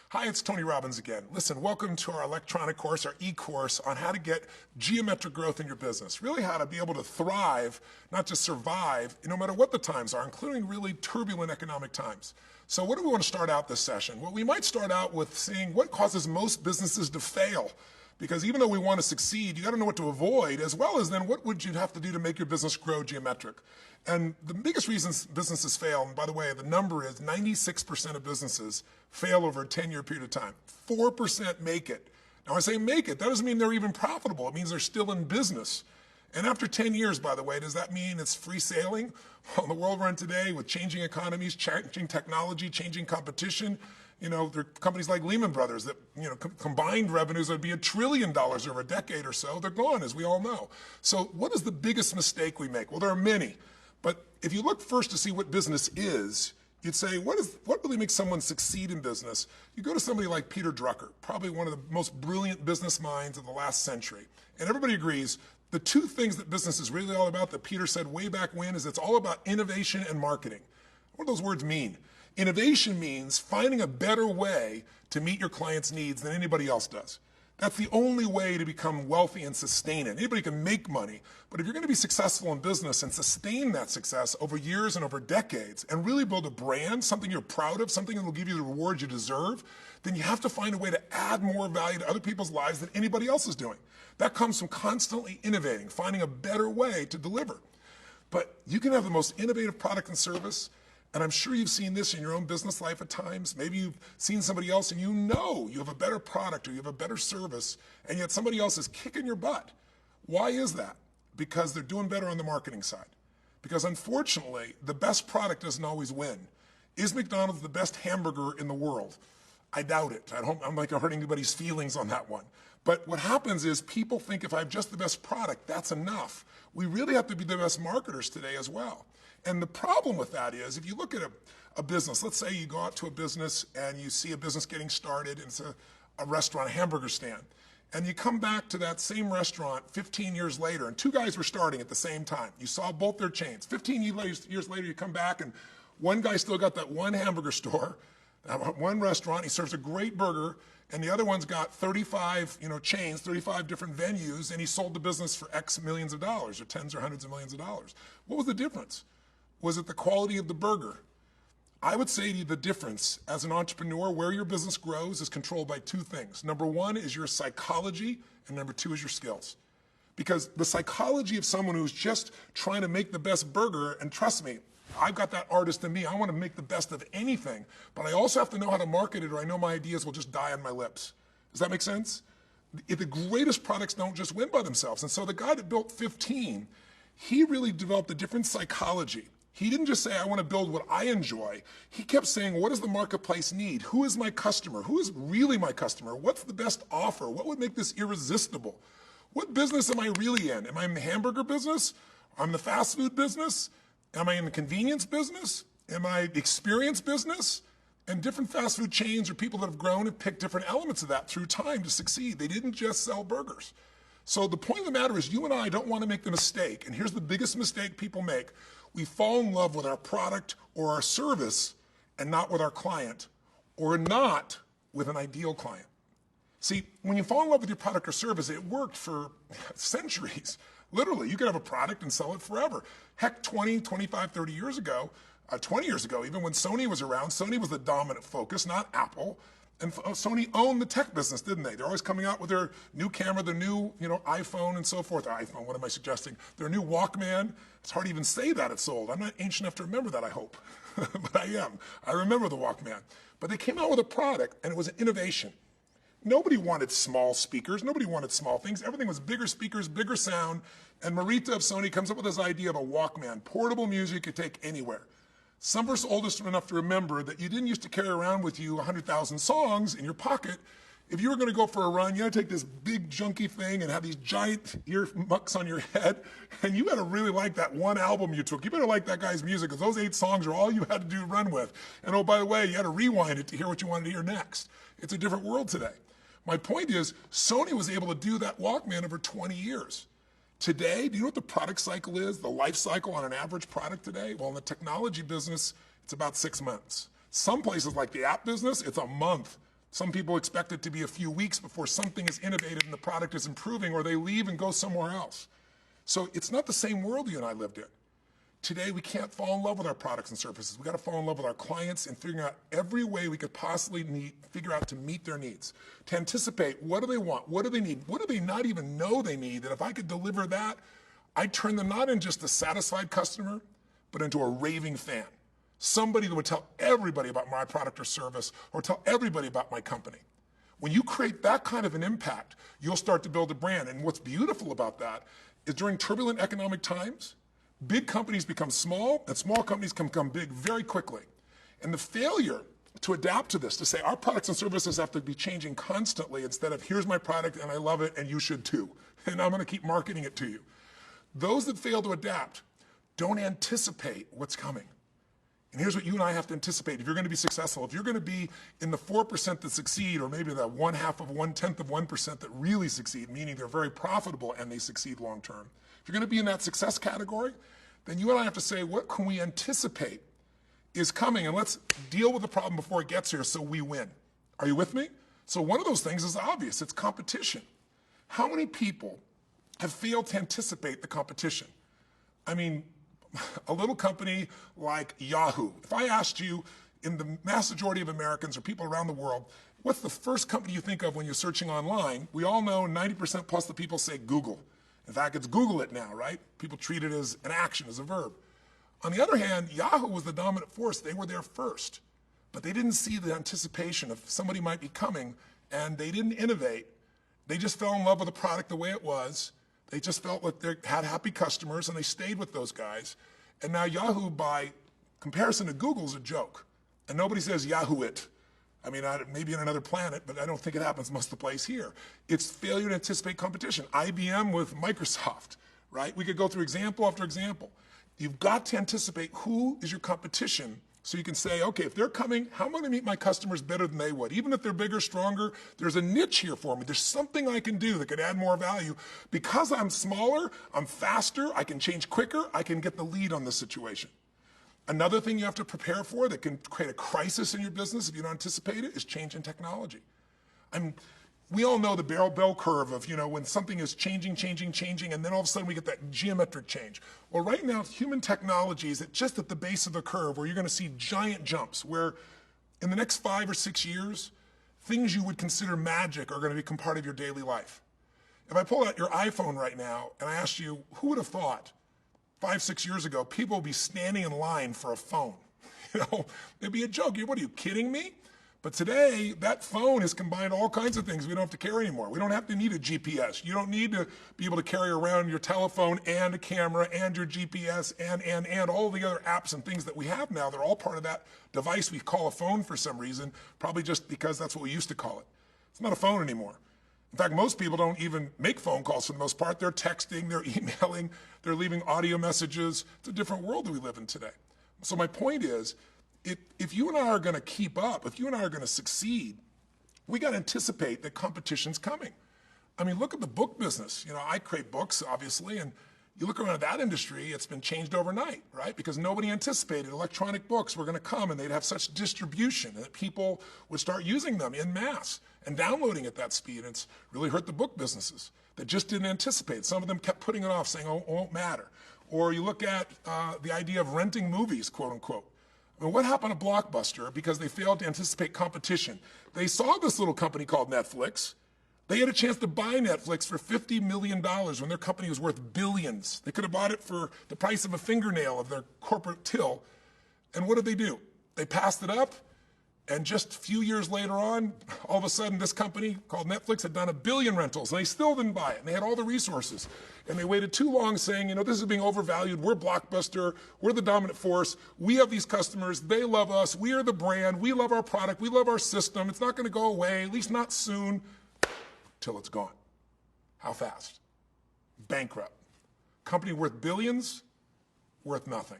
Hi, it's Tony Robbins again. Listen, welcome to our electronic course, our e-course on how to get geometric growth in your business. Really how to be able to thrive, not just survive, no matter what the times are, including really turbulent economic times. So what do we want to start out this session? Well, we might start out with seeing what causes most businesses to fail. Because even though we want to succeed, you got to know what to avoid, as well as then what would you have to do to make your business grow geometric. And the biggest reasons businesses fail, and by the way, the number is 96% of businesses fail over a 10-year period of time. 4% make it. Now, when I say make it, that doesn't mean they're even profitable. It means they're still in business. And after 10 years, by the way, does that mean it's free sailing? Well, in the world we're in today, with changing economies, changing technology, changing competition, there are companies like Lehman Brothers that, combined revenues would be $1 trillion over a decade or so. They're gone, as we all know. So what is the biggest mistake we make? Well, there are many. But if you look first to see what business is, you'd say, what really makes someone succeed in business? You go to somebody like Peter Drucker, probably one of the most brilliant business minds of the last century. And everybody agrees, the two things that business is really all about that Peter said way back when is it's all about innovation and marketing. What do those words mean? Innovation means finding a better way to meet your client's needs than anybody else does. That's the only way to become wealthy and sustain it. Anybody can make money, but if you're going to be successful in business and sustain that success over years and over decades and really build a brand, something you're proud of, something that will give you the rewards you deserve, then you have to find a way to add more value to other people's lives than anybody else is doing. That comes from constantly innovating, finding a better way to deliver. But you can have the most innovative product and service, and I'm sure you've seen this in your own business life at times. Maybe you've seen somebody else and you have a better product or you have a better service, and yet somebody else is kicking your butt. Why is that? Because they're doing better on the marketing side. Because unfortunately, the best product doesn't always win. Is McDonald's the best hamburger in the world? I doubt it. I'm like hurting anybody's feelings on that one. But what happens is people think if I have just the best product, that's enough. We really have to be the best marketers today as well. And the problem with that is, if you look at a business, let's say you go out to a business and you see a business getting started, and it's a restaurant, a hamburger stand, and you come back to that same restaurant 15 years later, and two guys were starting at the same time. You saw both their chains. 15 years later, you come back, and one guy still got that one hamburger store, one restaurant, he serves a great burger, and the other one's got 35 chains, 35 different venues, and he sold the business for X millions of dollars, or tens or hundreds of millions of dollars. What was the difference? Was it the quality of the burger? I would say to you the difference as an entrepreneur, where your business grows is controlled by two things. Number one is your psychology, and number two is your skills. Because the psychology of someone who's just trying to make the best burger, and trust me, I've got that artist in me. I want to make the best of anything, but I also have to know how to market it or I know my ideas will just die on my lips. Does that make sense? The greatest products don't just win by themselves. And so the guy that built 15, he really developed a different psychology. He didn't just say, I want to build what I enjoy. He kept saying, what does the marketplace need? Who is my customer? Who is really my customer? What's the best offer? What would make this irresistible? What business am I really in? Am I in the hamburger business? Am I in the fast food business? Am I in the convenience business? Am I the experience business? And different fast food chains or people that have grown have picked different elements of that through time to succeed. They didn't just sell burgers. So the point of the matter is you and I don't want to make the mistake, and here's the biggest mistake people make. We fall in love with our product or our service and not with our client, or not with an ideal client. See, when you fall in love with your product or service, it worked for centuries. Literally, you could have a product and sell it forever. Heck, 20, 25, 30 years ago, 20 years ago, even when Sony was around, Sony was the dominant focus, not Apple. And Sony owned the tech business, didn't they? They're always coming out with their new camera, their new iPhone and so forth. iPhone, what am I suggesting? Their new Walkman. It's hard to even say that it's old. I'm not ancient enough to remember that, I hope. But I am. I remember the Walkman. But they came out with a product, and it was an innovation. Nobody wanted small speakers. Nobody wanted small things. Everything was bigger speakers, bigger sound. And Marita of Sony comes up with this idea of a Walkman, portable music you could take anywhere. Some of us oldest enough to remember that you didn't used to carry around with you 100,000 songs in your pocket. If you were going to go for a run, you had to take this big junky thing and have these giant ear mucks on your head, and you had to really like that one album you took. You better like that guy's music, because those 8 songs are all you had to do to run with. And oh, by the way, you had to rewind it to hear what you wanted to hear next. It's a different world today. My point is, Sony was able to do that Walkman over 20 years. Today, do you know what the product cycle is, the life cycle on an average product today? Well, in the technology business, it's about 6 months. Some places like the app business, it's a month. Some people expect it to be a few weeks before something is innovated and the product is improving, or they leave and go somewhere else. So it's not the same world you and I lived in. Today, we can't fall in love with our products and services. We've got to fall in love with our clients and figure out every way we could possibly figure out to meet their needs, to anticipate what do they want, what do they need, what do they not even know they need, that if I could deliver that, I'd turn them not in just a satisfied customer, but into a raving fan. Somebody that would tell everybody about my product or service, or tell everybody about my company. When you create that kind of an impact, you'll start to build a brand. And what's beautiful about that is during turbulent economic times, big companies become small, and small companies can become big very quickly. And the failure to adapt to this, to say our products and services have to be changing constantly instead of here's my product and I love it and you should too, and I'm going to keep marketing it to you. Those that fail to adapt don't anticipate what's coming. And here's what you and I have to anticipate. If you're going to be successful, if you're going to be in the 4% that succeed, or maybe the 1/2 of 1/10 of 1% that really succeed, meaning they're very profitable and they succeed long term, if you're going to be in that success category, then you and I have to say, what can we anticipate is coming? And let's deal with the problem before it gets here so we win. Are you with me? So one of those things is obvious. It's competition. How many people have failed to anticipate the competition? I mean, a little company like Yahoo. If I asked you, in the mass majority of Americans or people around the world, what's the first company you think of when you're searching online? We all know 90% plus the people say Google. In fact, it's Google it now, right? People treat it as an action, as a verb. On the other hand, Yahoo was the dominant force. They were there first. But they didn't see the anticipation of somebody might be coming, and they didn't innovate. They just fell in love with the product the way it was. They just felt like they had happy customers, and they stayed with those guys. And now Yahoo, by comparison to Google, is a joke. And nobody says Yahoo it. I mean, maybe on another planet, but I don't think it happens most of the place here. It's failure to anticipate competition. IBM with Microsoft, right? We could go through example after example. You've got to anticipate who is your competition so you can say, okay, if they're coming, how am I going to meet my customers better than they would? Even if they're bigger, stronger, there's a niche here for me. There's something I can do that could add more value. Because I'm smaller, I'm faster, I can change quicker, I can get the lead on the situation. Another thing you have to prepare for that can create a crisis in your business if you don't anticipate it is change in technology. I mean, we all know the bell curve of, when something is changing, and then all of a sudden we get that geometric change. Well, right now, human technology is just at the base of the curve where you're going to see giant jumps where in the next 5 or 6 years, things you would consider magic are going to become part of your daily life. If I pull out your iPhone right now and I asked you, who would have thought 5, 6 years ago, people would be standing in line for a phone? It'd be a joke. What are you kidding me? But today, that phone has combined all kinds of things we don't have to carry anymore. We don't have to need a GPS. You don't need to be able to carry around your telephone and a camera and your GPS and all the other apps and things that we have now. They're all part of that device we call a phone for some reason, probably just because that's what we used to call it. It's not a phone anymore. In fact, most people don't even make phone calls for the most part. They're texting, they're emailing, they're leaving audio messages. It's a different world that we live in today. So my point is, if you and I are going to keep up, if you and I are going to succeed, we got to anticipate that competition's coming. I mean, look at the book business. I create books, obviously, and you look around that industry, it's been changed overnight, right? Because nobody anticipated electronic books were going to come and they'd have such distribution and that people would start using them en masse and downloading at that speed. And it's really hurt the book businesses that just didn't anticipate. Some of them kept putting it off, saying, oh, it won't matter. Or you look at the idea of renting movies, quote unquote. I mean, what happened to Blockbuster? Because they failed to anticipate competition. They saw this little company called Netflix. They had a chance to buy Netflix for $50 million when their company was worth billions. They could have bought it for the price of a fingernail of their corporate till. And what did they do? They passed it up, and just a few years later on, all of a sudden this company called Netflix had done 1 billion rentals, and they still didn't buy it, and they had all the resources. And they waited too long saying, this is being overvalued, we're Blockbuster, we're the dominant force, we have these customers, they love us, we are the brand, we love our product, we love our system, it's not going to go away, at least not soon, till it's gone. How fast? Bankrupt. Company worth billions, worth nothing.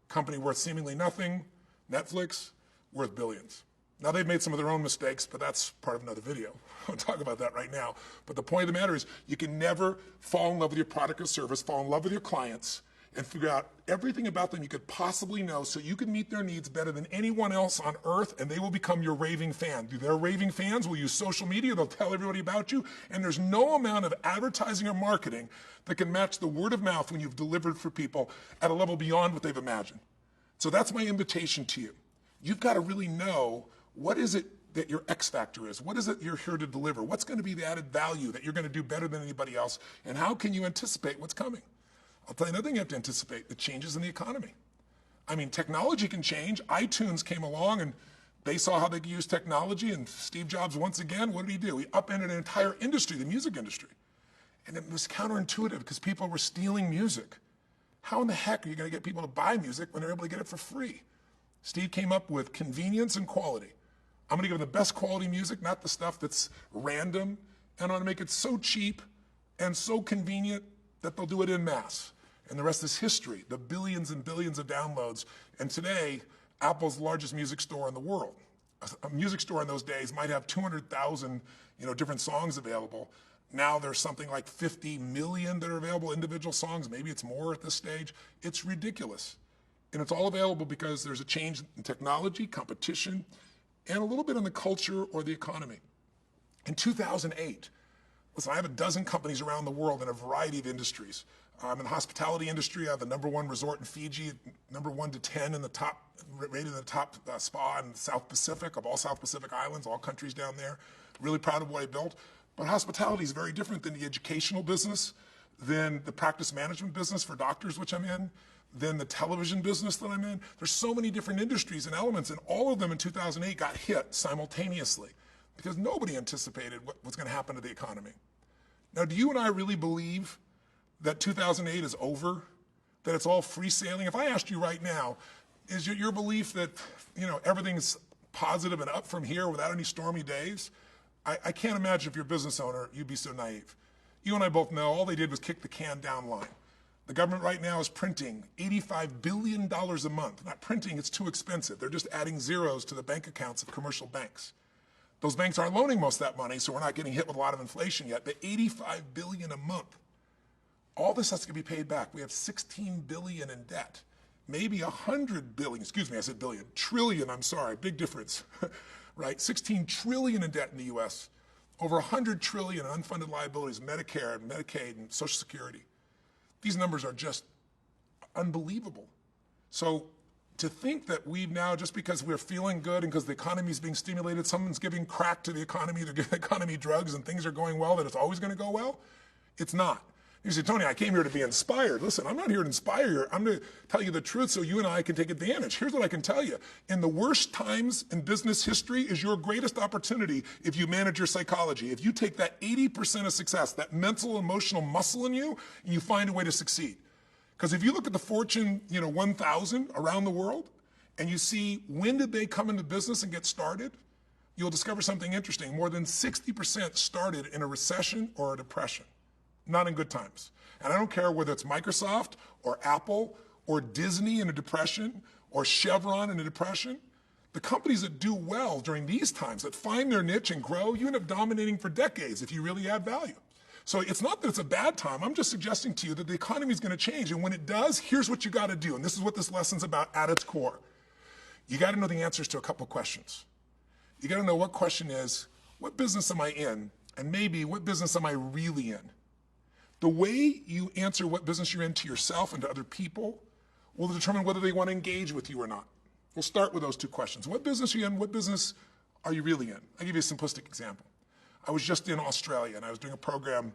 Company worth seemingly nothing, Netflix, worth billions. Now, they've made some of their own mistakes, but that's part of another video. I'll talk about that right now. But the point of the matter is, you can never fall in love with your product or service, fall in love with your clients, and figure out everything about them you could possibly know so you can meet their needs better than anyone else on earth, and they will become your raving fan. Their raving fans will use social media, they'll tell everybody about you, and there's no amount of advertising or marketing that can match the word of mouth when you've delivered for people at a level beyond what they've imagined. So that's my invitation to you. You've got to really know, what is it that your X factor is? What is it you're here to deliver? What's going to be the added value that you're going to do better than anybody else? And how can you anticipate what's coming? I'll tell you another thing you have to anticipate: the changes in the economy. I mean, technology can change. iTunes came along and they saw how they could use technology, and Steve Jobs, once again, what did he do? He upended an entire industry, the music industry. And it was counterintuitive because people were stealing music. How in the heck are you going to get people to buy music when they're able to get it for free? Steve came up with convenience and quality. I'm going to give them the best quality music, not the stuff that's random, and I'm going to make it so cheap and so convenient that they'll do it en masse. And the rest is history, the billions and billions of downloads. And today, Apple's the largest music store in the world. A music store in those days might have 200,000 different songs available. Now there's something like 50 million that are available, individual songs. Maybe it's more at this stage. It's ridiculous. And it's all available because there's a change in technology, competition, and a little bit in the culture or the economy. In 2008, listen, I have a dozen companies around the world in a variety of industries. In the hospitality industry, I have the #1 resort in Fiji, number 1 to 10 in the top, rated in the top spa in the South Pacific, of all South Pacific islands, all countries down there. Really proud of what I built. But hospitality is very different than the educational business, than the practice management business for doctors, which I'm in, than the television business that I'm in. There's so many different industries and elements, and all of them in 2008 got hit simultaneously because nobody anticipated what was going to happen to the economy. Now, do you and I really believe that 2008 is over, that it's all free sailing? If I asked you right now, is your belief that everything's positive and up from here without any stormy days? I can't imagine if you're a business owner, you'd be so naive. You and I both know all they did was kick the can down line. The government right now is printing $85 billion a month. Not printing, it's too expensive. They're just adding zeros to the bank accounts of commercial banks. Those banks aren't loaning most of that money, so we're not getting hit with a lot of inflation yet, but $85 billion a month. All this has to be paid back. We have $16 billion in debt. Maybe $100 billion, excuse me, I said billion, trillion, I'm sorry, big difference, right? 16 trillion in debt in the US, over 100 trillion in unfunded liabilities, Medicare and Medicaid and Social Security. These numbers are just unbelievable. So to think that we've now, just because we're feeling good and because the economy is being stimulated, someone's giving crack to the economy, they're giving the economy drugs and things are going well, that it's always going to go well? It's not. You say, Tony, I came here to be inspired. Listen, I'm not here to inspire you. I'm going to tell you the truth so you and I can take advantage. Here's what I can tell you. In the worst times in business history is your greatest opportunity if you manage your psychology. If you take that 80% of success, that mental, emotional muscle in you, and you find a way to succeed. Because if you look at the Fortune 1,000 around the world, and you see when did they come into business and get started, you'll discover something interesting. More than 60% started in a recession or a depression. Not in good times. And I don't care whether it's Microsoft or Apple or Disney in a depression or Chevron in a depression. The companies that do well during these times, that find their niche and grow, you end up dominating for decades if you really add value. So it's not that it's a bad time. I'm just suggesting to you that the economy is going to change. And when it does, here's what you got to do. And this is what this lesson's about at its core. You got to know the answers to a couple questions. You got to know what question is, what business am I in? And maybe, what business am I really in? The way you answer what business you're in to yourself and to other people will determine whether they want to engage with you or not. We'll start with those two questions. What business are you in? What business are you really in? I'll give you a simplistic example. I was just in Australia and I was doing a program.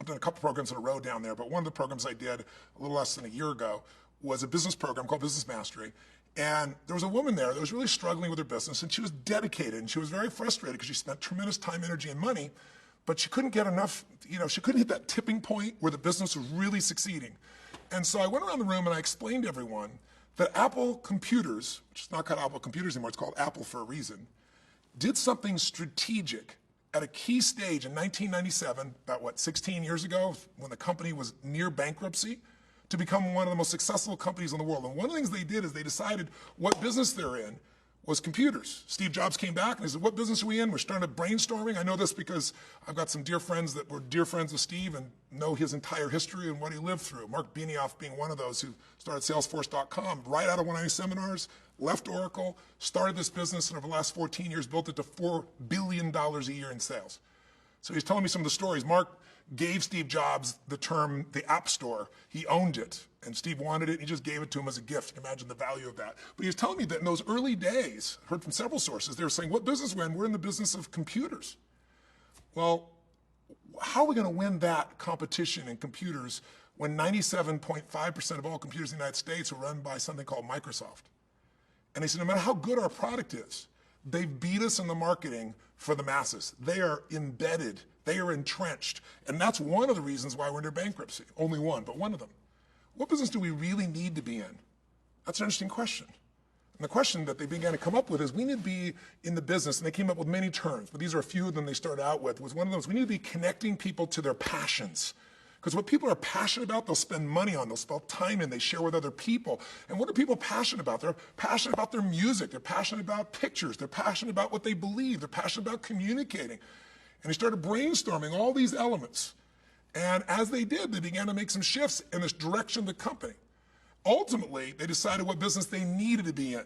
I've done a couple programs in a row down there, but one of the programs I did a little less than a year ago was a business program called Business Mastery. And there was a woman there that was really struggling with her business, and she was dedicated and she was very frustrated because she spent tremendous time, energy, and money, but she couldn't get enough, she couldn't hit that tipping point where the business was really succeeding. And so I went around the room and I explained to everyone that Apple Computers, which is not called Apple Computers anymore, it's called Apple for a reason, did something strategic at a key stage in 1997, about 16 years ago, when the company was near bankruptcy, to become one of the most successful companies in the world. And one of the things they did is they decided what business they're in was computers. Steve Jobs came back and he said, what business are we in? We're starting brainstorming. I know this because I've got some dear friends that were dear friends with Steve and know his entire history and what he lived through. Mark Benioff being one of those who started Salesforce.com right out of one of my seminars, left Oracle, started this business, and over the last 14 years built it to $4 billion a year in sales. So he's telling me some of the stories. Mark gave Steve Jobs the term the App Store. He owned it, and Steve wanted it, and he just gave it to him as a gift. You can imagine the value of that. But he was telling me that in those early days, I heard from several sources, they were saying, what business we're in? We're in the business of computers. Well, how are we going to win that competition in computers when 97.5% of all computers in the United States are run by something called Microsoft? And he said, no matter how good our product is, they beat us in the marketing for the masses. They are embedded. They are entrenched. And that's one of the reasons why we're under bankruptcy. Only one, but one of them. What business do we really need to be in? That's an interesting question. And the question that they began to come up with is we need to be in the business, and they came up with many terms, but these are a few of them they started out with, was one of those, we need to be connecting people to their passions. Because what people are passionate about, they'll spend money on, they'll spend time in, they share with other people. And what are people passionate about? They're passionate about their music, they're passionate about pictures, they're passionate about what they believe, they're passionate about communicating. And they started brainstorming all these elements. And as they did, they began to make some shifts in this direction of the company. Ultimately, they decided what business they needed to be in.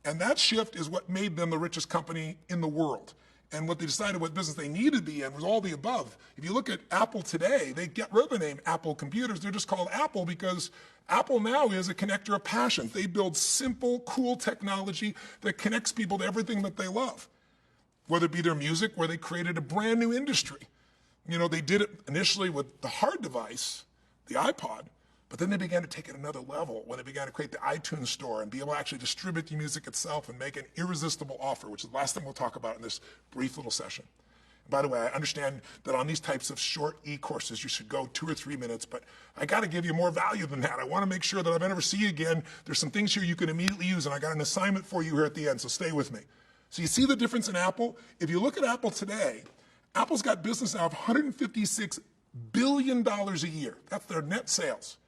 And that shift is what made them the richest company in the world. And what they decided what business they needed to be in was all the above. If you look at Apple today, they get rid of the name Apple Computers. They're just called Apple because Apple now is a connector of passions. They build simple, cool technology that connects people to everything that they love. Whether it be their music, where they created a brand new industry. You know, they did it initially with the hard device, the iPod, but then they began to take it another level when they began to create the iTunes store and be able to actually distribute the music itself and make an irresistible offer, which is the last thing we'll talk about in this brief little session. And by the way, I understand that on these types of short e-courses, you should go 2 or 3 minutes, but I got to give you more value than that. I want to make sure that if I never see you again, there's some things here you can immediately use, and I got an assignment for you here at the end, so stay with me. So you see the difference in Apple? If you look at Apple today, Apple's got business now of $156 billion a year. That's their net sales.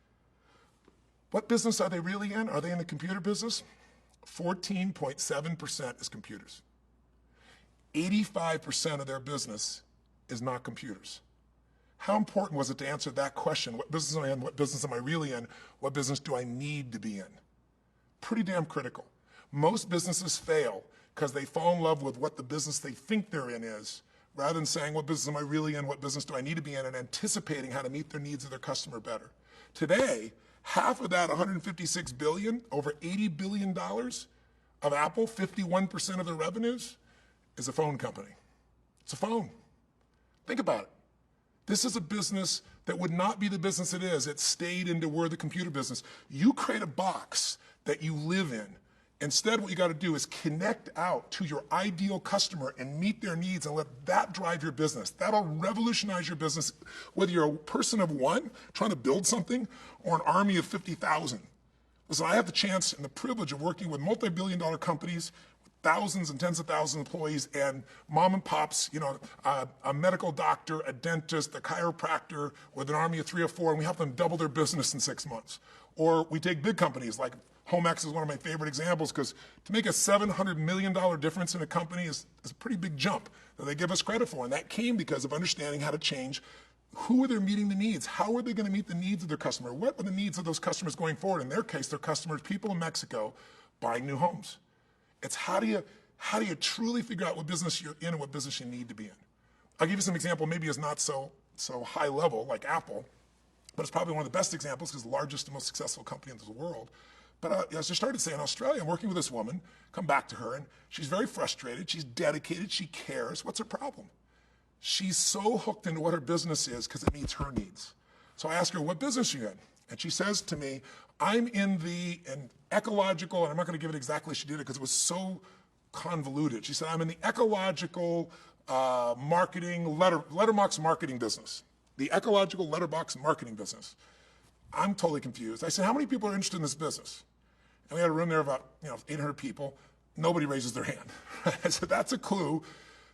What business are they really in? Are they in the computer business? 14.7% is computers. 85% of their business is not computers. How important was it to answer that question? What business am I in? What business am I really in? What business do I need to be in? Pretty damn critical. Most businesses fail because they fall in love with what the business they think they're in is, rather than saying, what business am I really in, what business do I need to be in, and anticipating how to meet their needs of their customer better. Today, half of that 156 billion, over $80 billion of Apple, 51% of their revenues, is a phone company. It's a phone. Think about it. This is a business that would not be the business it is. It stayed into we're the computer business. You create a box that you live in. Instead, what you got to do is connect out to your ideal customer and meet their needs and let that drive your business. That'll revolutionize your business, whether you're a person of one trying to build something or an army of 50,000. Listen, I have the chance and the privilege of working with multi-billion-dollar companies, with thousands and tens of thousands of employees, and mom and pops, you know, a medical doctor, a dentist, a chiropractor with an army of 3 or 4, and we help them double their business in 6 months. Or we take big companies like Homex is one of my favorite examples because to make a $700 million difference in a company is a pretty big jump that they give us credit for. And that came because of understanding how to change who are they meeting the needs? How are they going to meet the needs of their customer? What are the needs of those customers going forward? In their case, their customers, people in Mexico buying new homes. It's how do you truly figure out what business you're in and what business you need to be in? I'll give you some example, maybe it's not so high level like Apple, but it's probably one of the best examples because the largest and most successful company in the world. But as I started to say, in Australia, I'm working with this woman, come back to her, and she's very frustrated, she's dedicated, she cares. What's her problem? She's so hooked into what her business is because it meets her needs. So I ask her, what business are you in? And she says to me, I'm in the ecological, and I'm not going to give it exactly as she did it because it was so convoluted. She said, I'm in the ecological marketing, letterbox marketing business. The ecological letterbox marketing business. I'm totally confused. I said, how many people are interested in this business? And we had a room there of about 800 people. Nobody raises their hand. I said, that's a clue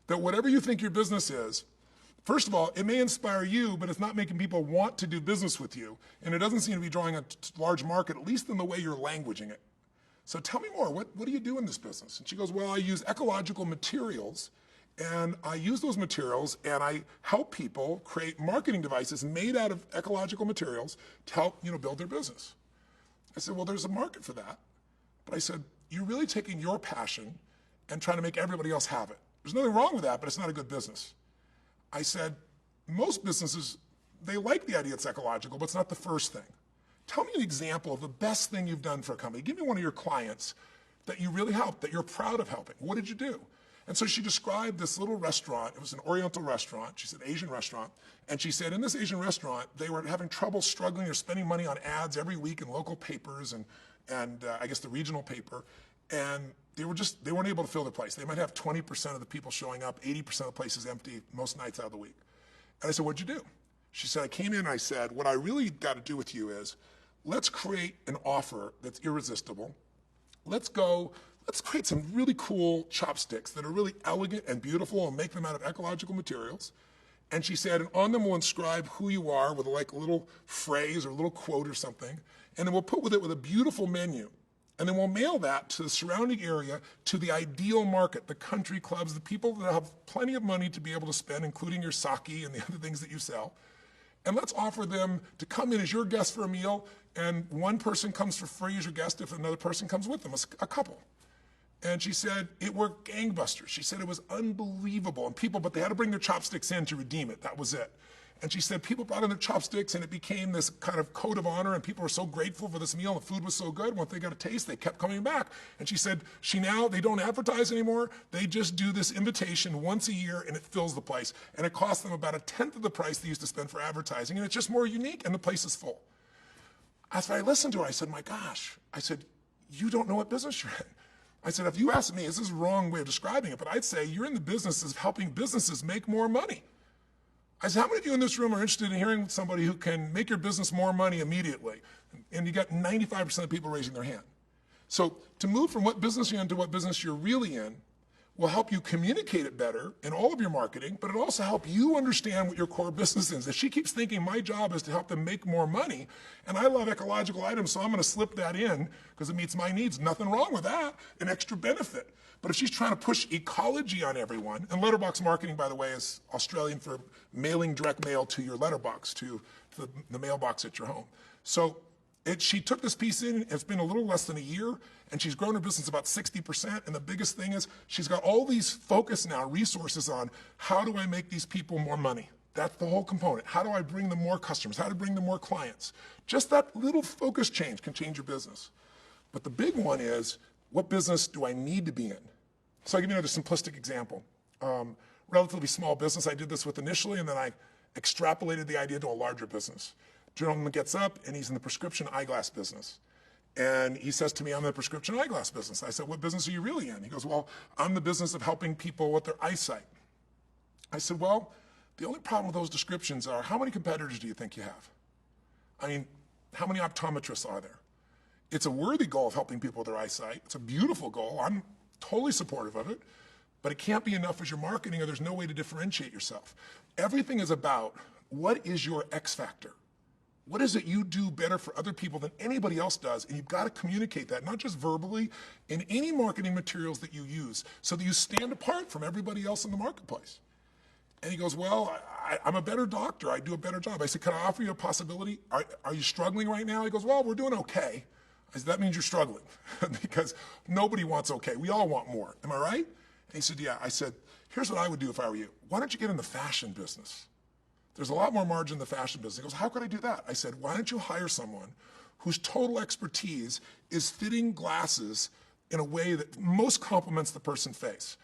that whatever you think your business is, first of all, it may inspire you, but it's not making people want to do business with you. And it doesn't seem to be drawing a large market, at least in the way you're languaging it. So tell me more, what do you do in this business? And she goes, well, I use ecological materials, and I use those materials and I help people create marketing devices made out of ecological materials to help, build their business. I said, well, there's a market for that. But I said, you're really taking your passion and trying to make everybody else have it. There's nothing wrong with that, but it's not a good business. I said, most businesses, they like the idea it's ecological, but it's not the first thing. Tell me an example of the best thing you've done for a company. Give me one of your clients that you really helped, that you're proud of helping. What did you do? And so she described this little restaurant. It was an Oriental restaurant. She said Asian restaurant. And she said in this Asian restaurant, they were having trouble struggling. They're spending money on ads every week in local papers and I guess the regional paper. And they weren't able to fill their place. They might have 20% of the people showing up, 80% of the place is empty most nights out of the week. And I said, what'd you do? She said, I came in and I said, what I really got to do with you is, let's create an offer that's irresistible. Let's create some really cool chopsticks that are really elegant and beautiful and make them out of ecological materials. And she said, and on them we'll inscribe who you are with like a little phrase or a little quote or something. And then we'll put with it with a beautiful menu. And then we'll mail that to the surrounding area, to the ideal market, the country clubs, the people that have plenty of money to be able to spend, including your sake and the other things that you sell. And let's offer them to come in as your guest for a meal, and one person comes for free as your guest if another person comes with them, a couple. And she said it worked gangbusters. She said it was unbelievable. And but they had to bring their chopsticks in to redeem it. That was it. And she said people brought in their chopsticks and it became this kind of code of honor, and people were so grateful for this meal and the food was so good. Once they got a taste, they kept coming back. And she said they don't advertise anymore. They just do this invitation once a year and it fills the place. And it costs them about 1/10 of the price they used to spend for advertising. And it's just more unique and the place is full. After I listened to her, I said, my gosh, I said, you don't know what business you're in. I said, if you ask me, this is the wrong way of describing it, but I'd say you're in the business of helping businesses make more money. I said, how many of you in this room are interested in hearing somebody who can make your business more money immediately? And you got 95% of people raising their hand. So to move from what business you're in to what business you're really in will help you communicate it better in all of your marketing, but it'll also help you understand what your core business is. If she keeps thinking my job is to help them make more money, and I love ecological items, so I'm going to slip that in because it meets my needs, nothing wrong with that, an extra benefit. But if she's trying to push ecology on everyone, and letterbox marketing, by the way, is Australian for mailing direct mail to your letterbox, to the mailbox at your home. So she took this piece in, it's been a little less than a year, and she's grown her business about 60%, and the biggest thing is she's got all these focus now, resources on how do I make these people more money? That's the whole component. How do I bring them more customers? How to bring them more clients? Just that little focus change can change your business. But the big one is, what business do I need to be in? So I'll give you another simplistic example. Relatively small business I did this with initially, and then I extrapolated the idea to a larger business. Gentleman gets up and he's in the prescription eyeglass business. And he says to me, I'm in the prescription eyeglass business. I said, what business are you really in? He goes, well, I'm in the business of helping people with their eyesight. I said, well, the only problem with those descriptions are, how many competitors do you think you have? I mean, how many optometrists are there? It's a worthy goal of helping people with their eyesight. It's a beautiful goal. I'm totally supportive of it. But it can't be enough as your marketing, or there's no way to differentiate yourself. Everything is about, what is your X factor? What is it you do better for other people than anybody else does? And you've got to communicate that, not just verbally, in any marketing materials that you use, so that you stand apart from everybody else in the marketplace. And he goes, well, I'm a better doctor. I do a better job. I said, can I offer you a possibility? Are you struggling right now? He goes, well, we're doing okay. I said, that means you're struggling because nobody wants okay. We all want more. Am I right? And he said, yeah. I said, here's what I would do if I were you. Why don't you get in the fashion business? There's a lot more margin in the fashion business. He goes, how could I do that? I said, why don't you hire someone whose total expertise is fitting glasses in a way that most complements the person's face?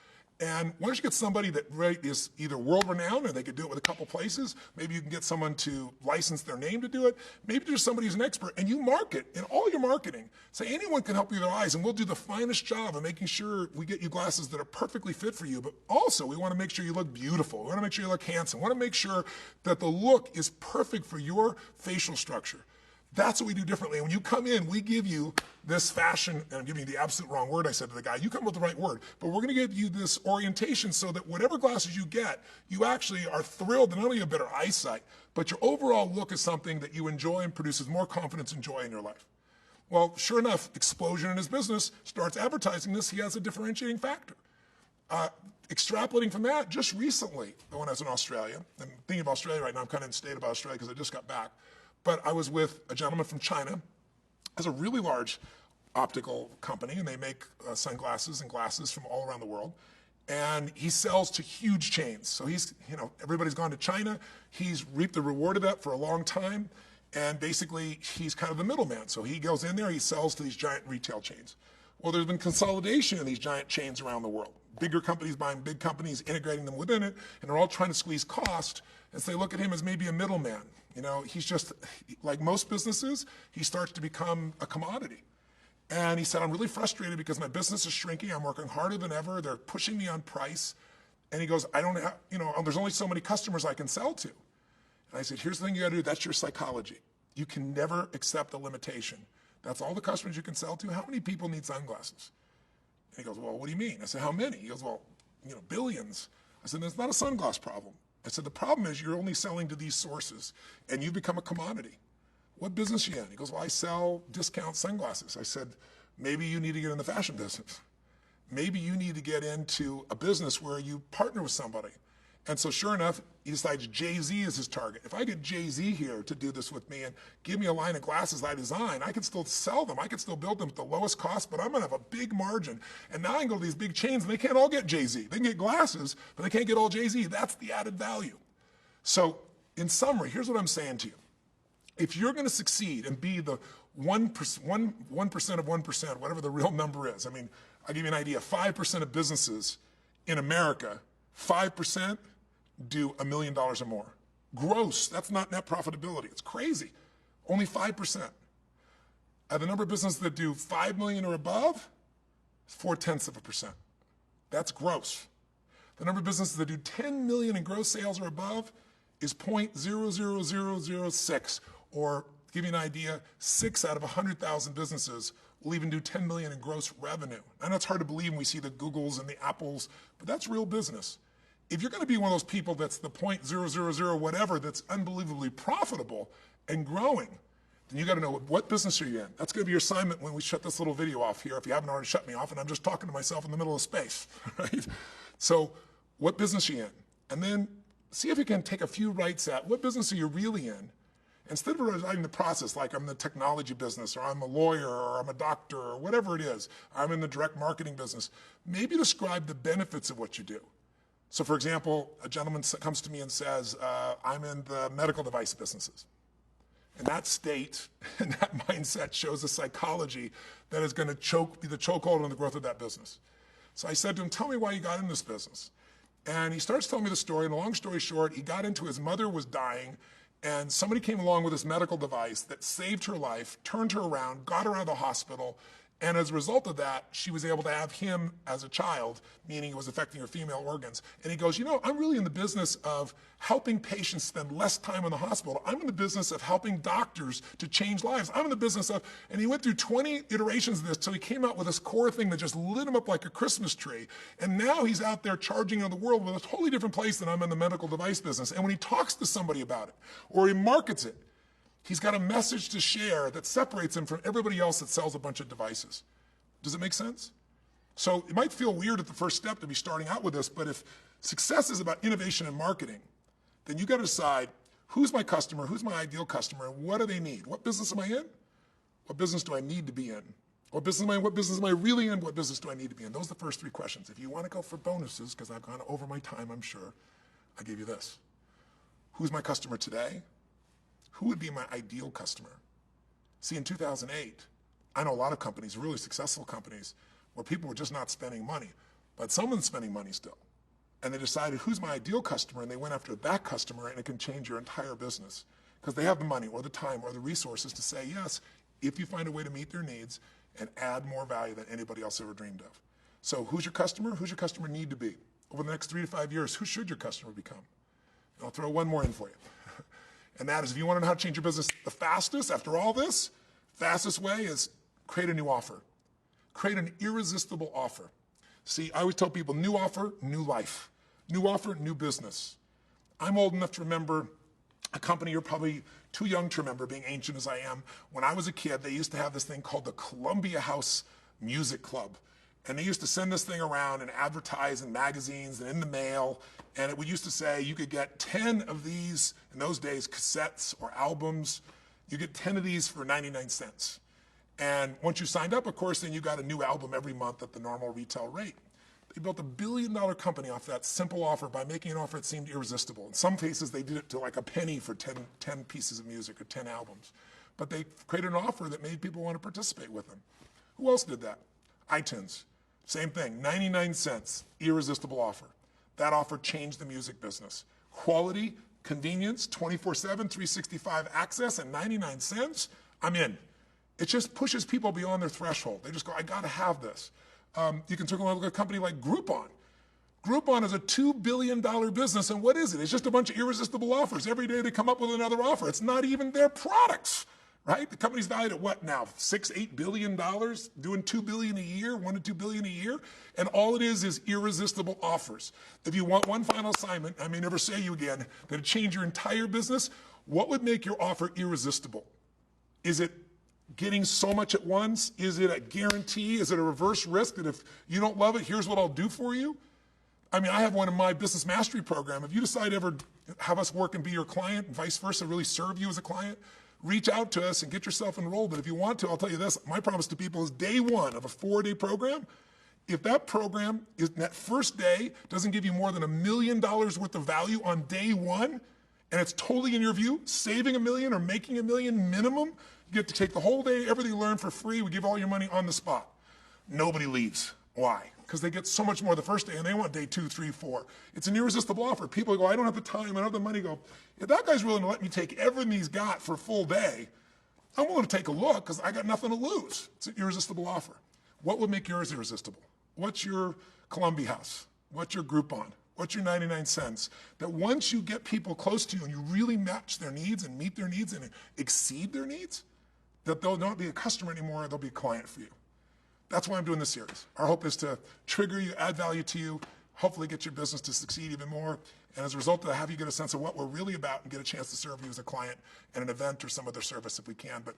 And why don't you get somebody that is either world-renowned, or they could do it with a couple places. Maybe you can get someone to license their name to do it. Maybe there's somebody who's an expert, and you market in all your marketing. Say, anyone can help you with their eyes, and we'll do the finest job of making sure we get you glasses that are perfectly fit for you. But also, we want to make sure you look beautiful. We want to make sure you look handsome. We want to make sure that the look is perfect for your facial structure. That's what we do differently. And when you come in, we give you this fashion, and I'm giving you the absolute wrong word I said to the guy. You come with the right word. But we're going to give you this orientation so that whatever glasses you get, you actually are thrilled that not only you have better eyesight, but your overall look is something that you enjoy and produces more confidence and joy in your life. Well, sure enough, explosion in his business, starts advertising this, he has a differentiating factor. Extrapolating from that, just recently, when I was in Australia, I'm thinking of Australia right now, I'm kind of in state about Australia because I just got back, but I was with a gentleman from China, has a really large optical company, and they make sunglasses and glasses from all around the world. And he sells to huge chains. So he's, everybody's gone to China. He's reaped the reward of that for a long time. And basically, he's kind of the middleman. So he goes in there, he sells to these giant retail chains. Well, there's been consolidation in these giant chains around the world. Bigger companies buying big companies, integrating them within it, and they're all trying to squeeze cost. And so they look at him as maybe a middleman. He's just, like most businesses, he starts to become a commodity. And he said, I'm really frustrated because my business is shrinking. I'm working harder than ever. They're pushing me on price. And he goes, I don't have, there's only so many customers I can sell to. And I said, here's the thing you got to do. That's your psychology. You can never accept a limitation. That's all the customers you can sell to. How many people need sunglasses? And he goes, well, what do you mean? I said, how many? He goes, well, billions. I said, that's not a sunglass problem. I said, the problem is you're only selling to these sources, and you become a commodity. What business are you in? He goes, well, I sell discount sunglasses. I said, maybe you need to get in the fashion business. Maybe you need to get into a business where you partner with somebody. And so sure enough, he decides Jay-Z is his target. If I get Jay-Z here to do this with me and give me a line of glasses I design, I can still sell them. I can still build them at the lowest cost, but I'm gonna have a big margin. And now I can go to these big chains and they can't all get Jay-Z. They can get glasses, but they can't get all Jay-Z. That's the added value. So in summary, here's what I'm saying to you. If you're gonna succeed and be the 1% of 1%, whatever the real number is, I mean, I'll give you an idea, 5% of businesses in America, 5% do $1 million or more. Gross, that's not net profitability. It's crazy. Only 5%. The number of businesses that do 5 million or above, 0.4%. That's gross. The number of businesses that do 10 million in gross sales or above is 0.00006, or to give you an idea, 6 out of 100,000 businesses will even do 10 million in gross revenue. I know it's hard to believe when we see the Googles and the Apples, but that's real business. If you're going to be one of those people that's the 0.000 whatever that's unbelievably profitable and growing, then you got to know what business are you in. That's going to be your assignment when we shut this little video off here, if you haven't already shut me off and I'm just talking to myself in the middle of space, right? So what business are you in? And then see if you can take a few rights at what business are you really in. Instead of writing the process like I'm in the technology business, or I'm a lawyer, or I'm a doctor, or whatever it is, I'm in the direct marketing business, maybe describe the benefits of what you do. So for example, a gentleman comes to me and says, I'm in the medical device businesses. And that state and that mindset shows a psychology that is going to be the chokehold on the growth of that business. So I said to him, tell me why you got in this business. And he starts telling me the story, and a long story short, he got into his mother was dying, and somebody came along with this medical device that saved her life, turned her around, got her out of the hospital, and as a result of that, she was able to have him as a child, meaning it was affecting her female organs. And he goes, I'm really in the business of helping patients spend less time in the hospital. I'm in the business of helping doctors to change lives. I'm in the business of, and he went through 20 iterations of this till he came out with this core thing that just lit him up like a Christmas tree. And now he's out there charging on the world with a totally different place than I'm in the medical device business. And when he talks to somebody about it, or he markets it, he's got a message to share that separates him from everybody else that sells a bunch of devices. Does it make sense? So it might feel weird at the first step to be starting out with this, but if success is about innovation and marketing, then you got to decide who's my customer, who's my ideal customer, and what do they need? What business am I in? What business do I need to be in? What business am I really in? What business do I need to be in? Those are the first 3 questions. If you want to go for bonuses, because I've gone over my time, I'm sure, I give you this. Who's my customer today? Who would be my ideal customer? See, in 2008, I know a lot of companies, really successful companies, where people were just not spending money, but someone's spending money still. And they decided, who's my ideal customer? And they went after that customer, and it can change your entire business. Because they have the money or the time or the resources to say yes, if you find a way to meet their needs and add more value than anybody else ever dreamed of. So who's your customer? Who's your customer need to be? Over the next 3 to 5 years, who should your customer become? And I'll throw one more in for you. And that is, if you want to know how to change your business the fastest, after all this, fastest way is create a new offer. Create an irresistible offer. See, I always tell people, new offer, new life. New offer, new business. I'm old enough to remember a company you're probably too young to remember, being ancient as I am. When I was a kid, they used to have this thing called the Columbia House Music Club. And they used to send this thing around and advertise in magazines and in the mail. And it used to say you could get 10 of these, in those days, cassettes or albums. You get 10 of these for 99 cents. And once you signed up, of course, then you got a new album every month at the normal retail rate. They built $1 billion company off that simple offer by making an offer that seemed irresistible. In some cases, they did it to like a penny for 10 pieces of music or 10 albums. But they created an offer that made people want to participate with them. Who else did that? iTunes. Same thing, 99 cents, irresistible offer. That offer changed the music business. Quality, convenience, 24/7, 365 access, and 99 cents, I'm in. It just pushes people beyond their threshold. They just go, I gotta have this. You can take a look at a company like Groupon. Groupon is a $2 billion business, and what is it? It's just a bunch of irresistible offers. Every day they come up with another offer. It's not even their products. Right? The company's valued at what now? $6-8 billion, doing $2 billion a year, $1 to $2 billion a year, and all it is irresistible offers. If you want one final assignment, I may never say you again, that'll change your entire business. What would make your offer irresistible? Is it getting so much at once? Is it a guarantee? Is it a reverse risk that if you don't love it, here's what I'll do for you? I mean, I have one in my business mastery program. If you decide to ever have us work and be your client and vice versa, really serve you as a client, reach out to us and get yourself enrolled. But if you want to, I'll tell you this, my promise to people is day one of a 4-day program. If that program, that first day, doesn't give you more than $1 million worth of value on day one, and it's totally in your view, saving $1 million or making $1 million minimum, you get to take the whole day, everything you learn for free, we give all your money on the spot. Nobody leaves. Why? Because they get so much more the first day and they want day 2, 3, 4. It's an irresistible offer. People go, I don't have the time, I don't have the money. Go, if that guy's willing to let me take everything he's got for a full day, I'm willing to take a look because I got nothing to lose. It's an irresistible offer. What would make yours irresistible? What's your Columbia House? What's your Groupon? What's your 99 cents? That once you get people close to you and you really match their needs and meet their needs and exceed their needs, that they'll not be a customer anymore, they'll be a client for you. That's why I'm doing this series. Our hope is to trigger you, add value to you, hopefully get your business to succeed even more. And as a result of that, have you get a sense of what we're really about and get a chance to serve you as a client at an event or some other service if we can. But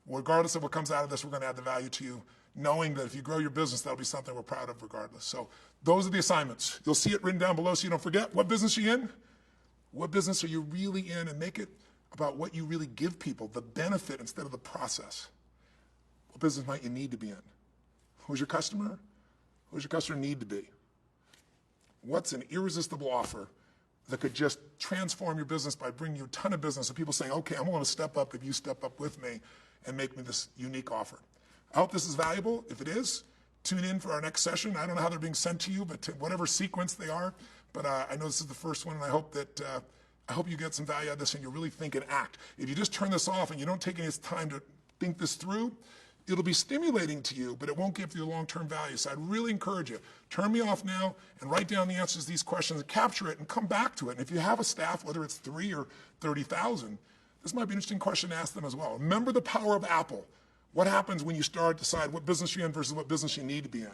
regardless of what comes out of this, we're going to add the value to you, knowing that if you grow your business, that'll be something we're proud of regardless. So those are the assignments. You'll see it written down below so you don't forget. What business are you in? What business are you really in? And make it about what you really give people, the benefit instead of the process. What business might you need to be in? Who's your customer? Who does your customer need to be? What's an irresistible offer that could just transform your business by bringing you a ton of business and people saying, okay, I'm going to step up if you step up with me and make me this unique offer. I hope this is valuable. If it is, tune in for our next session. I don't know how they're being sent to you, but whatever sequence they are, but I know this is the first one, and I hope that I hope you get some value out of this and you really think and act. If you just turn this off and you don't take any time to think this through, it'll be stimulating to you, but it won't give you long-term value. So I'd really encourage you, turn me off now and write down the answers to these questions and capture it and come back to it. And if you have a staff, whether it's 3 or 30,000, this might be an interesting question to ask them as well. Remember the power of Apple. What happens when you start to decide what business you're in versus what business you need to be in?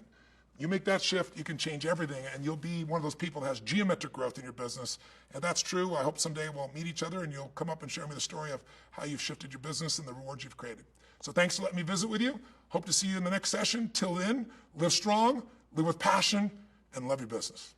You make that shift, you can change everything, and you'll be one of those people that has geometric growth in your business. And that's true. I hope someday we'll meet each other and you'll come up and share me the story of how you've shifted your business and the rewards you've created. So thanks for letting me visit with you. Hope to see you in the next session. Till then, live strong, live with passion, and love your business.